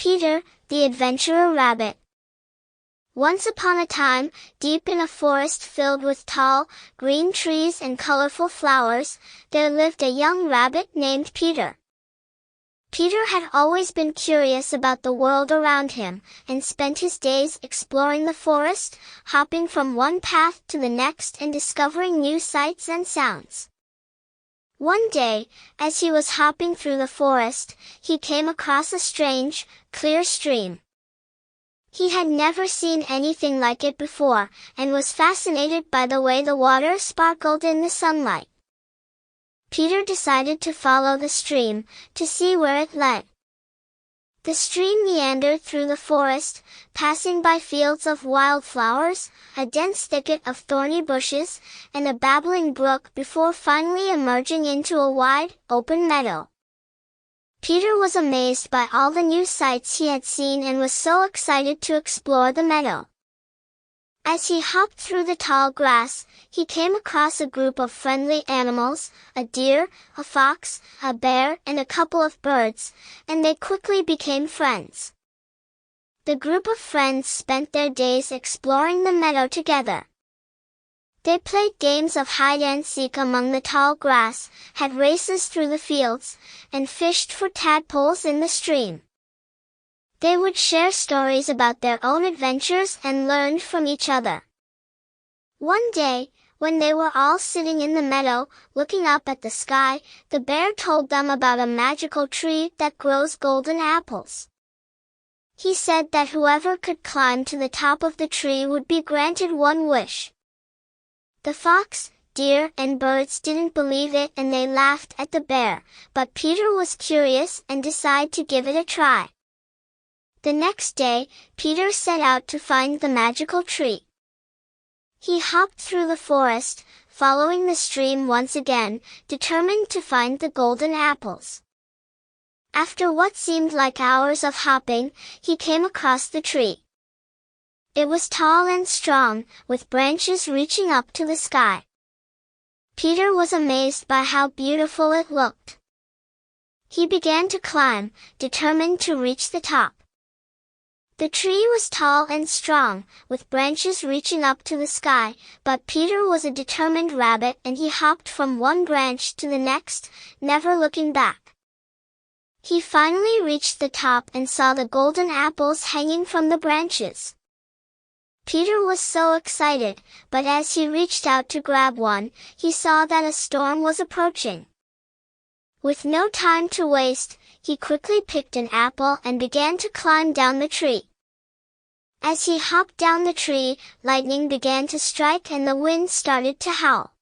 Peter, the Adventurer Rabbit. Once upon a time, deep in a forest filled with tall, green trees and colorful flowers, there lived a young rabbit named Peter. Peter had always been curious about the world around him, and spent his days exploring the forest, hopping from one path to the next and discovering new sights and sounds. One day, as he was hopping through the forest, he came across a strange, clear stream. He had never seen anything like it before, and was fascinated by the way the water sparkled in the sunlight. Peter decided to follow the stream, to see where it led. The stream meandered through the forest, passing by fields of wildflowers, a dense thicket of thorny bushes, and a babbling brook before finally emerging into a wide, open meadow. Peter was amazed by all the new sights he had seen and was so excited to explore the meadow. As he hopped through the tall grass, he came across a group of friendly animals, a deer, a fox, a bear, and a couple of birds, and they quickly became friends. The group of friends spent their days exploring the meadow together. They played games of hide-and-seek among the tall grass, had races through the fields, and fished for tadpoles in the stream. They would share stories about their own adventures and learned from each other. One day, when they were all sitting in the meadow, looking up at the sky, the bear told them about a magical tree that grows golden apples. He said that whoever could climb to the top of the tree would be granted one wish. The fox, deer, and birds didn't believe it and they laughed at the bear, but Peter was curious and decided to give it a try. The next day, Peter set out to find the magical tree. He hopped through the forest, following the stream once again, determined to find the golden apples. After what seemed like hours of hopping, he came across the tree. It was tall and strong, with branches reaching up to the sky. Peter was amazed by how beautiful it looked. He began to climb, determined to reach the top. The tree was tall and strong, with branches reaching up to the sky, but Peter was a determined rabbit and he hopped from one branch to the next, never looking back. He finally reached the top and saw the golden apples hanging from the branches. Peter was so excited, but as he reached out to grab one, he saw that a storm was approaching. With no time to waste, he quickly picked an apple and began to climb down the tree. As he hopped down the tree, lightning began to strike and the wind started to howl.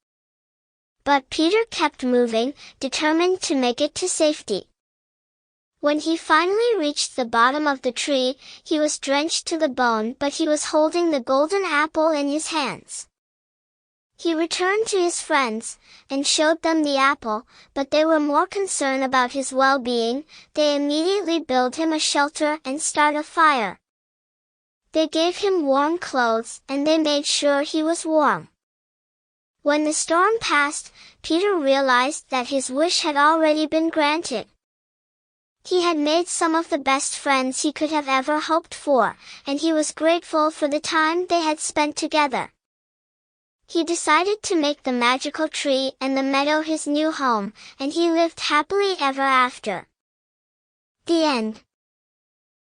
But Peter kept moving, determined to make it to safety. When he finally reached the bottom of the tree, he was drenched to the bone, but he was holding the golden apple in his hands. He returned to his friends, and showed them the apple, but they were more concerned about his well-being. They immediately built him a shelter and started a fire. They gave him warm clothes, and they made sure he was warm. When the storm passed, Peter realized that his wish had already been granted. He had made some of the best friends he could have ever hoped for, and he was grateful for the time they had spent together. He decided to make the magical tree and the meadow his new home, and he lived happily ever after. The end.